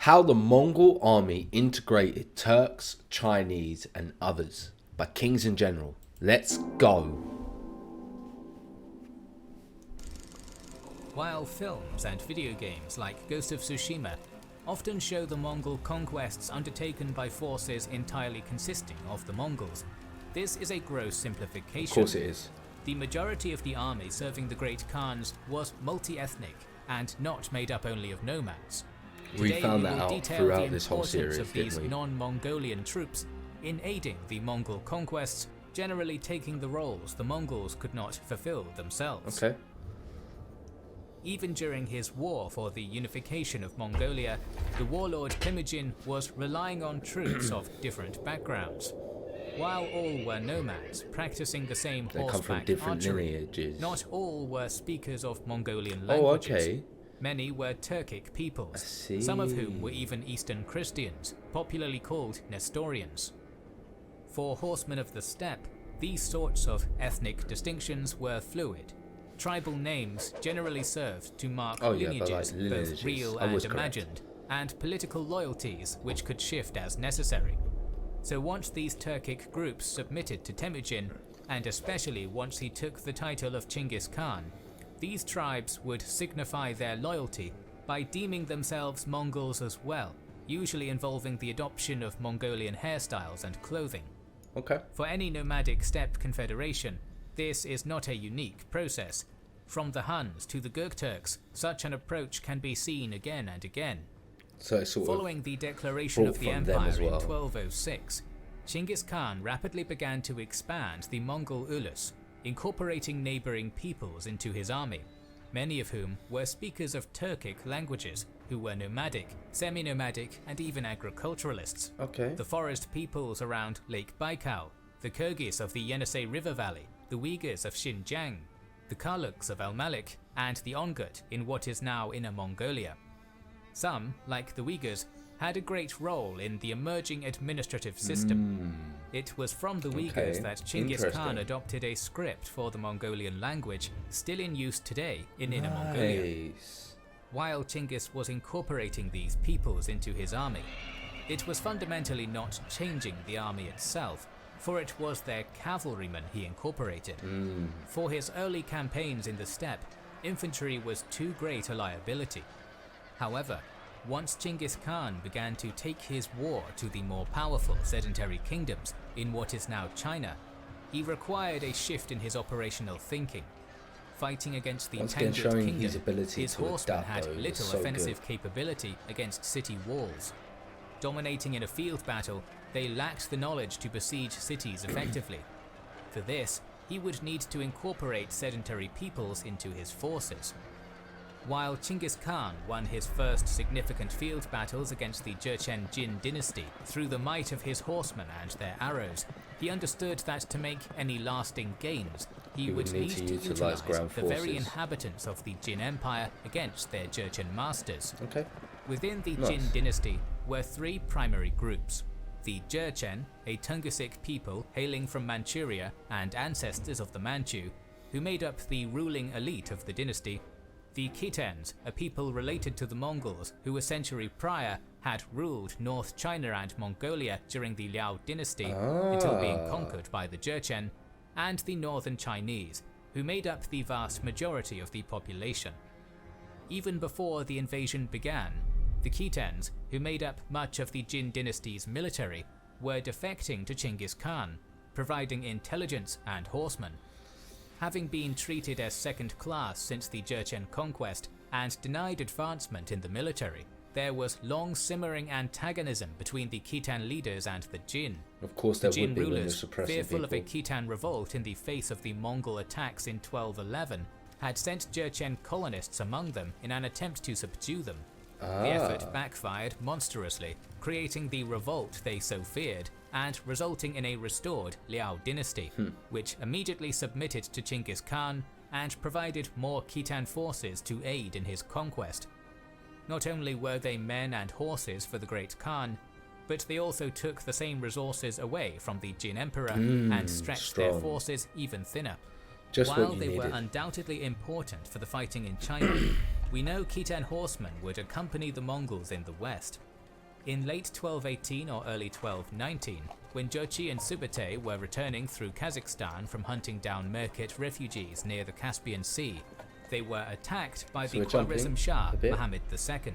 How the Mongol Army Integrated Turks, Chinese and Others by Kings and General. Let's go. While films and video games like Ghost of Tsushima often show the Mongol conquests undertaken by forces entirely consisting of the Mongols, this is a gross simplification. Of course it is. The majority of the army serving the Great Khans was multi-ethnic and not made up only of nomads. We Today, found we that will out detail throughout the this whole importance series, of these didn't we? non-Mongolian troops in aiding the Mongol conquests, generally taking the roles the Mongols could not fulfill themselves. Okay. Even during his war for the unification of Mongolia, the warlord Temujin was relying on troops of different backgrounds. While all were nomads, practicing the same They come from horseback different archery, lineages. not all were speakers of Mongolian Oh, languages. okay. Many were Turkic peoples, I see. some of whom were even Eastern Christians, popularly called Nestorians. For horsemen of the steppe, these sorts of ethnic distinctions were fluid. Tribal names generally served to mark lineages, both real and imagined, and political loyalties which could shift as necessary. So once these Turkic groups submitted to Temujin, and especially once he took the title of Chinggis Khan, these tribes would signify their loyalty by deeming themselves Mongols as well, usually involving the adoption of Mongolian hairstyles and clothing. Okay. For any nomadic steppe confederation, this is not a unique process. From the Huns to the Gurk-Turks, such an approach can be seen again and again. So it's sort Following the declaration of the from them empire as well. in 1206, Chinggis Khan rapidly began to expand the Mongol Ulus, incorporating neighboring peoples into his army, many of whom were speakers of Turkic languages, who were nomadic, semi-nomadic and even agriculturalists. Okay. The forest peoples around Lake Baikal, the Kyrgyz of the Yenisei River Valley, the Uyghurs of Xinjiang, the Karluks of Al-Malik, and the Ongut in what is now Inner Mongolia. Some, like the Uyghurs, had a great role in the emerging administrative system. It was from the Uyghurs that Chinggis Khan adopted a script for the Mongolian language, still in use today in Inner Mongolia. While Chinggis was incorporating these peoples into his army, it was fundamentally not changing the army itself, for it was their cavalrymen he incorporated. For his early campaigns in the steppe, infantry was too great a liability. However, once Chinggis Khan began to take his war to the more powerful sedentary kingdoms in what is now China, he required a shift in his operational thinking. Fighting against the Tangut kingdom, his horsemen had little offensive capability against city walls. Dominating in a field battle, they lacked the knowledge to besiege cities effectively. For this, he would need to incorporate sedentary peoples into his forces. While Chinggis Khan won his first significant field battles against the Jurchen Jin dynasty through the might of his horsemen and their arrows, he understood that to make any lasting gains, he would need to utilize the very inhabitants of the Jin Empire against their Jurchen masters. Within the Jin dynasty were three primary groups: the Jurchen, a Tungusic people hailing from Manchuria and ancestors of the Manchu, who made up the ruling elite of the dynasty; the Khitans, a people related to the Mongols who a century prior had ruled North China and Mongolia during the Liao dynasty until being conquered by the Jurchen; and the Northern Chinese, who made up the vast majority of the population. Even before the invasion began, the Khitans, who made up much of the Jin dynasty's military, were defecting to Chinggis Khan, providing intelligence and horsemen. Having been treated as second class since the Jurchen conquest and denied advancement in the military, there was long simmering antagonism between the Khitan leaders and the Jin. Of course there Jin would be when you're rulers, suppressing fearful people. of a Khitan revolt in the face of the Mongol attacks in 1211, had sent Jurchen colonists among them in an attempt to subdue them. The effort backfired monstrously, creating the revolt they so feared and resulting in a restored Liao dynasty, which immediately submitted to Chinggis Khan and provided more Khitan forces to aid in his conquest. Not only were they men and horses for the Great Khan, but they also took the same resources away from the Jin Emperor and stretched their forces even thinner. While they were undoubtedly important for the fighting in China, we know Khitan horsemen would accompany the Mongols in the west. In late 1218 or early 1219, when Jochi and Subutai were returning through Kazakhstan from hunting down Merkit refugees near the Caspian Sea, they were attacked by the Khwarezm Shah Muhammad II.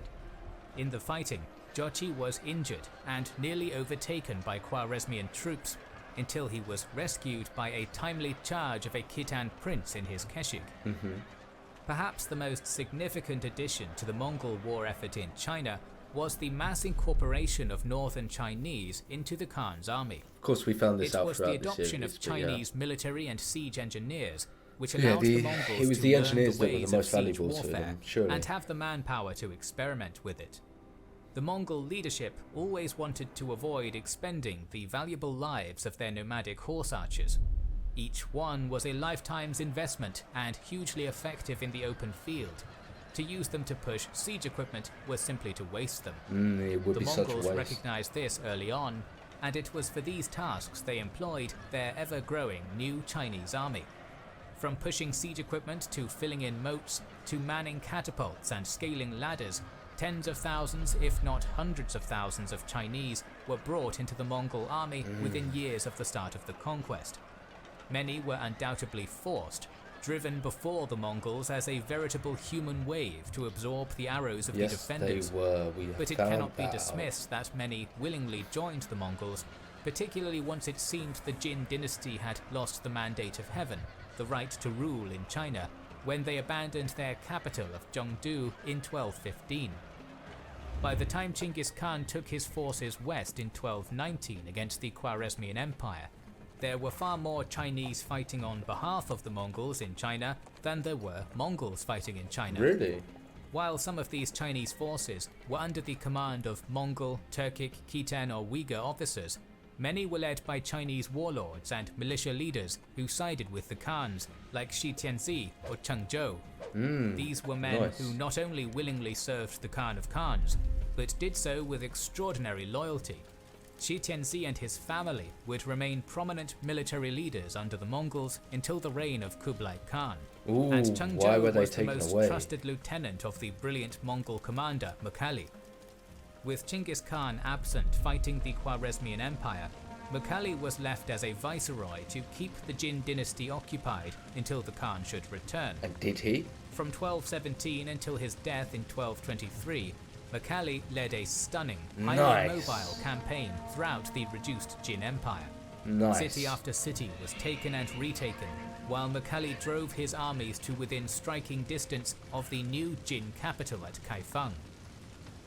In the fighting, Jochi was injured and nearly overtaken by Khwarezmian troops until he was rescued by a timely charge of a Khitan prince in his keshik. Perhaps the most significant addition to the Mongol war effort in China was the mass incorporation of northern Chinese into the Khan's army. Of course, we found this out throughout It was the adoption of Chinese military and siege engineers, which allowed the the Mongols it was to the learn engineers the that were ways the of most siege valuable to warfare them, surely. and have the manpower to experiment with it. The Mongol leadership always wanted to avoid expending the valuable lives of their nomadic horse archers. Each one was a lifetime's investment and hugely effective in the open field. To use them to push siege equipment was simply to waste them. It would The be such a Mongols waste. recognized this early on, and it was for these tasks they employed their ever-growing new Chinese army. From pushing siege equipment to filling in moats, to manning catapults and scaling ladders, tens of thousands, if not hundreds of thousands of Chinese were brought into the Mongol army within years of the start of the conquest. Many were undoubtedly forced, driven before the Mongols as a veritable human wave to absorb the arrows of the defenders. They were. But it cannot be dismissed that many willingly joined the Mongols, particularly once it seemed the Jin dynasty had lost the mandate of heaven, the right to rule in China, when they abandoned their capital of Zhengdu in 1215. By the time Chinggis Khan took his forces west in 1219 against the Khwarezmian Empire, there were far more Chinese fighting on behalf of the Mongols in China than there were Mongols fighting in China. Really? While some of these Chinese forces were under the command of Mongol, Turkic, Khitan or Uyghur officers, many were led by Chinese warlords and militia leaders who sided with the Khans, like Shi Tianzi or Cheng Zhou. These were men who not only willingly served the Khan of Khans, but did so with extraordinary loyalty. Shi Tianzi and his family would remain prominent military leaders under the Mongols until the reign of Kublai Khan, and Cheng Zhou was the most trusted lieutenant of the brilliant Mongol commander Mukhali. With Chinggis Khan absent fighting the Khwarezmian Empire, Mukhali was left as a viceroy to keep the Jin dynasty occupied until the Khan should return. And did he? From 1217 until his death in 1223, Mukhali led a stunning, highly mobile campaign throughout the reduced Jin Empire. City after city was taken and retaken, while Mukhali drove his armies to within striking distance of the new Jin capital at Kaifeng.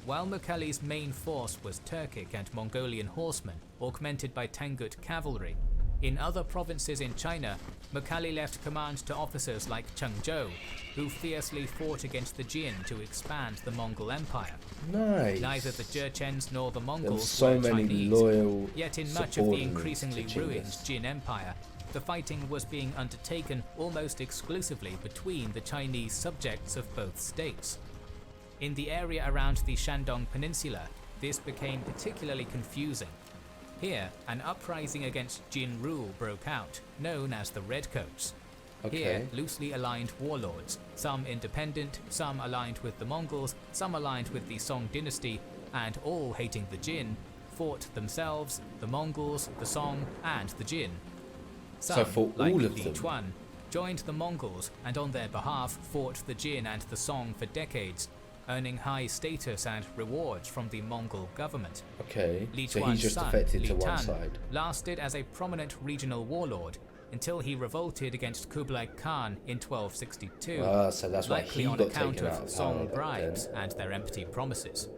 While Mukhali's main force was Turkic and Mongolian horsemen, augmented by Tangut cavalry, in other provinces in China, Mukhali left command to officers like Cheng Zhou, who fiercely fought against the Jin to expand the Mongol Empire. Neither the Jurchens nor the Mongols were Chinese, yet in much of the increasingly ruined Jin Empire, the fighting was being undertaken almost exclusively between the Chinese subjects of both states. In the area around the Shandong Peninsula, this became particularly confusing. Here, an uprising against Jin rule broke out, known as the Redcoats. Here, loosely aligned warlords, some independent, some aligned with the Mongols, some aligned with the Song dynasty, and all hating the Jin, fought themselves, the Mongols, the Song, and the Jin. Some, like Li Chuan, joined the Mongols and on their behalf fought the Jin and the Song for decades, earning high status and rewards from the Mongol government. Li Chuan's son, Li Tan, lasted as a prominent regional warlord until he revolted against Kublai Khan in 1262, so that's likely on account of Song bribes and their empty promises.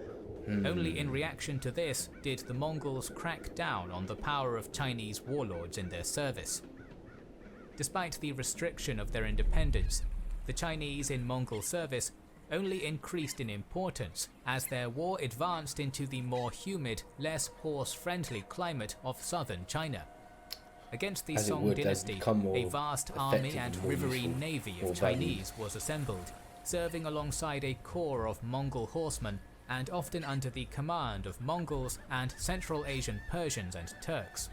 Only in reaction to this did the Mongols crack down on the power of Chinese warlords in their service. Despite the restriction of their independence, the Chinese in Mongol service only increased in importance as their war advanced into the more humid, less horse-friendly climate of southern China. Against the Song dynasty, a vast army and riverine navy of Chinese was assembled, serving alongside a corps of Mongol horsemen and often under the command of Mongols and Central Asian Persians and Turks.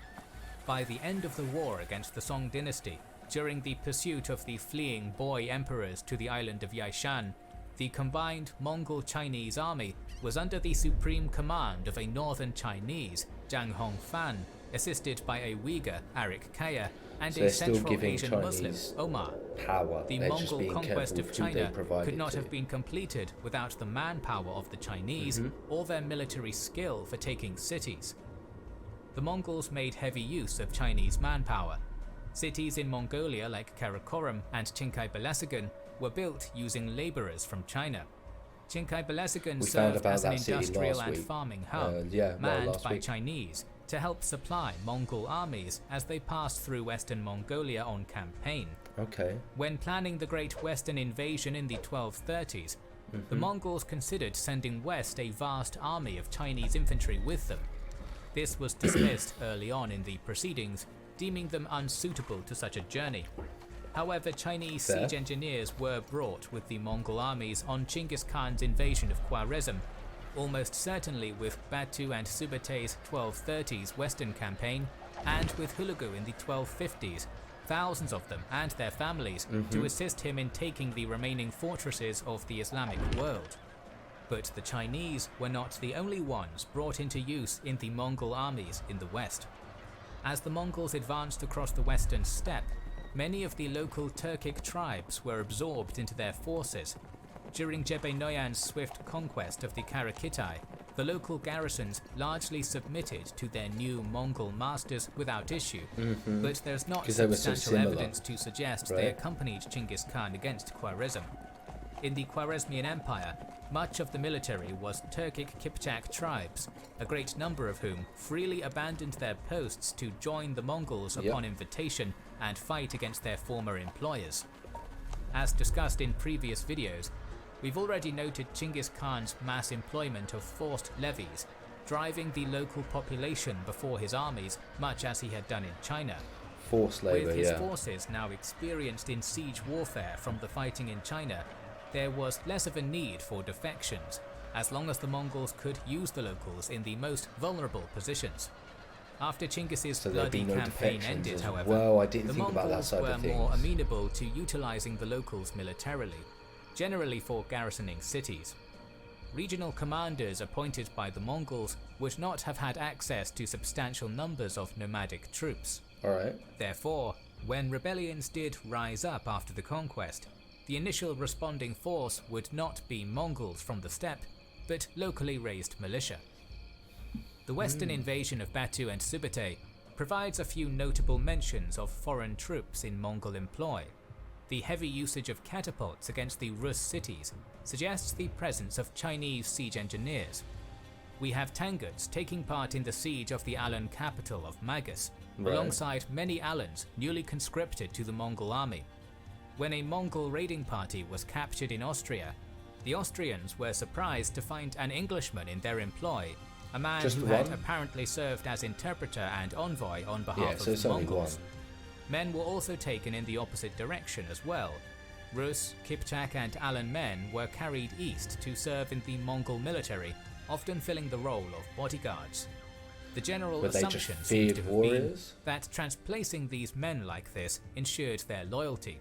By the end of the war against the Song dynasty, during the pursuit of the fleeing boy emperors to the island of Yaishan, The combined Mongol-Chinese army was under the supreme command of a northern Chinese, Zhang Hongfan, assisted by a Uyghur, Arik Kaya, and So a they're still Central giving Asian Muslim, Chinese Omar. power. The They're just Mongol being conquest careful of who they China provide could it not to. have been completed without the manpower of the Chinese or their military skill for taking cities. The Mongols made heavy use of Chinese manpower. Cities in Mongolia like Karakorum and Chinkay-Balasagun were built using laborers from China. Chinkay-Balasagun served as an industrial and farming hub, manned by Chinese, to help supply Mongol armies as they passed through Western Mongolia on campaign. Okay. When planning the Great Western Invasion in the 1230s, the Mongols considered sending west a vast army of Chinese infantry with them. This was dismissed early on in the proceedings, deeming them unsuitable to such a journey. However, Chinese siege engineers were brought with the Mongol armies on Chinggis Khan's invasion of Khwarezm, almost certainly with Batu and Subutais' 1230s Western campaign, and with Hulagu in the 1250s, thousands of them and their families, to assist him in taking the remaining fortresses of the Islamic world. But the Chinese were not the only ones brought into use in the Mongol armies in the west. As the Mongols advanced across the western steppe, many of the local Turkic tribes were absorbed into their forces. During Jebe Noyan's swift conquest of the Karakitai, the local garrisons largely submitted to their new Mongol masters without issue, but there's not substantial evidence to suggest they accompanied Chinggis Khan against Khwarezm. In the Khwarezmian Empire, much of the military was Turkic Kipchak tribes, a great number of whom freely abandoned their posts to join the Mongols upon invitation and fight against their former employers. As discussed in previous videos, we've already noted Chinggis Khan's mass employment of forced levies, driving the local population before his armies, much as he had done in China. Forced labor, With his forces now experienced in siege warfare from the fighting in China, there was less of a need for defections, as long as the Mongols could use the locals in the most vulnerable positions. After Chinggis's bloody campaign ended, however, the Mongols were more amenable to utilizing the locals militarily, generally for garrisoning cities. Regional commanders appointed by the Mongols would not have had access to substantial numbers of nomadic troops. Therefore, when rebellions did rise up after the conquest, the initial responding force would not be Mongols from the steppe, but locally raised militia. The western invasion of Batu and Subutai provides a few notable mentions of foreign troops in Mongol employ. The heavy usage of catapults against the Rus cities suggests the presence of Chinese siege engineers. We have Tanguts taking part in the siege of the Alan capital of Magus, alongside many Alans newly conscripted to the Mongol army. When a Mongol raiding party was captured in Austria, the Austrians were surprised to find an Englishman in their employ, a man who had apparently served as interpreter and envoy on behalf of the Mongols. Men were also taken in the opposite direction as well. Rus, Kipchak and Alan men were carried east to serve in the Mongol military, often filling the role of bodyguards. The general assumption seems to have been that transplacing these men like this ensured their loyalty.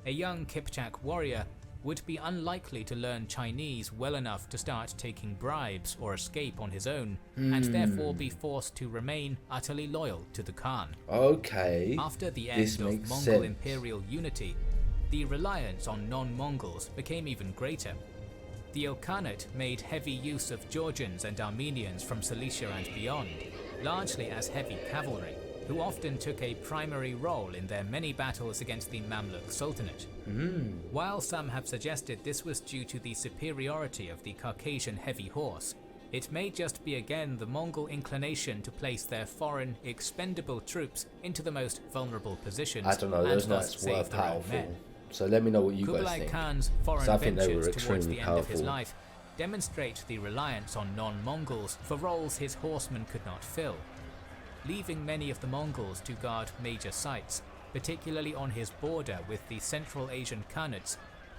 A young Kipchak warrior would be unlikely to learn Chinese well enough to start taking bribes or escape on his own, and therefore be forced to remain utterly loyal to the Khan. After the end of Mongol imperial unity, the reliance on non-Mongols became even greater. The Ilkhanate made heavy use of Georgians and Armenians from Cilicia and beyond, largely as heavy cavalry, who often took a primary role in their many battles against the Mamluk Sultanate. While some have suggested this was due to the superiority of the Caucasian heavy horse, it may just be again the Mongol inclination to place their foreign, expendable troops into the most vulnerable positions. I don't know, those knights were powerful. So let me know what you guys think. Kublai Khan's foreign ventures towards the end of his life demonstrate the reliance on non-Mongols for roles his horsemen could not fill, leaving many of the Mongols to guard major sites, particularly on his border with the Central Asian Khanates.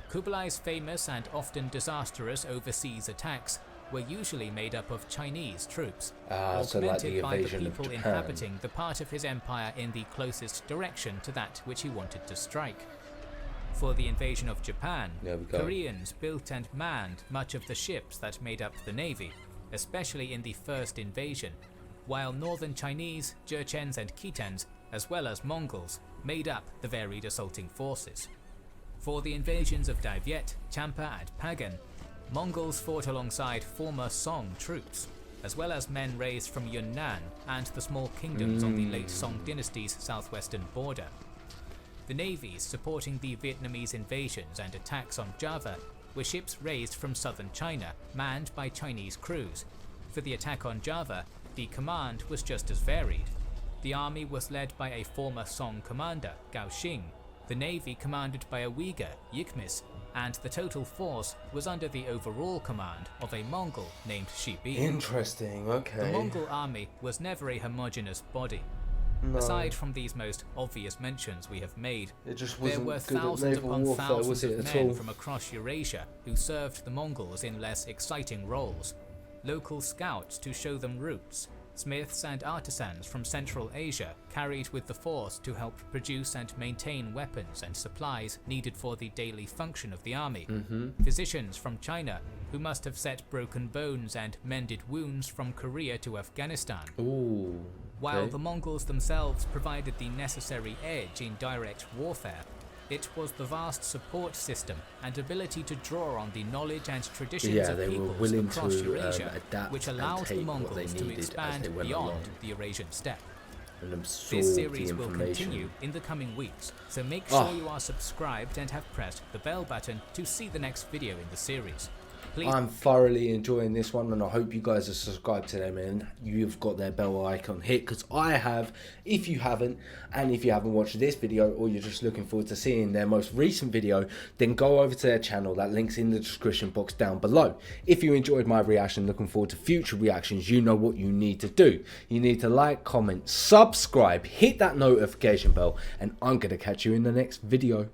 Kublai's famous and often disastrous overseas attacks were usually made up of Chinese troops, augmented by the people inhabiting the part of his empire in the closest direction to that which he wanted to strike. For the invasion of Japan, There we go. Koreans built and manned much of the ships that made up the navy, especially in the first invasion, while northern Chinese, Jurchens and Khitans, as well as Mongols, made up the varied assaulting forces. For the invasions of Dai Viet, Champa and Pagan, Mongols fought alongside former Song troops, as well as men raised from Yunnan and the small kingdoms on the late Song dynasty's southwestern border. The navies supporting the Vietnamese invasions and attacks on Java were ships raised from southern China, manned by Chinese crews. For the attack on Java, the command was just as varied. The army was led by a former Song commander, Gao Xing, the navy commanded by a Uyghur, Yikmis, and the total force was under the overall command of a Mongol named Shibi. Interesting, okay. The Mongol army was never a homogeneous body. No. Aside from these most obvious mentions we have made, It just there wasn't were good at thousands naval upon warfare, thousands was it of at men all? from across Eurasia who served the Mongols in less exciting roles. Local scouts to show them routes, smiths and artisans from Central Asia carried with the force to help produce and maintain weapons and supplies needed for the daily function of the army. Physicians from China who must have set broken bones and mended wounds from Korea to Afghanistan. Ooh. While okay. the Mongols themselves provided the necessary edge in direct warfare, it was the vast support system and ability to draw on the knowledge and traditions of they were peoples willing across to Eurasia, adapt which and allowed the take what they Mongols to needed as expand they went beyond along. the Eurasian steppe. And absorb This the series will information. continue in the coming weeks, so make sure you are subscribed and have pressed the bell button to see the next video in the series. Please. I'm thoroughly enjoying this one, and I hope you guys are subscribed to them and you've got their bell icon hit, because I have. If you haven't, and if you haven't watched this video or you're just looking forward to seeing their most recent video, then go over to their channel. That link's in the description box down below. If you enjoyed my reaction, looking forward to future reactions, you know what you need to do. You need to like, comment, subscribe, hit that notification bell, and I'm going to catch you in the next video.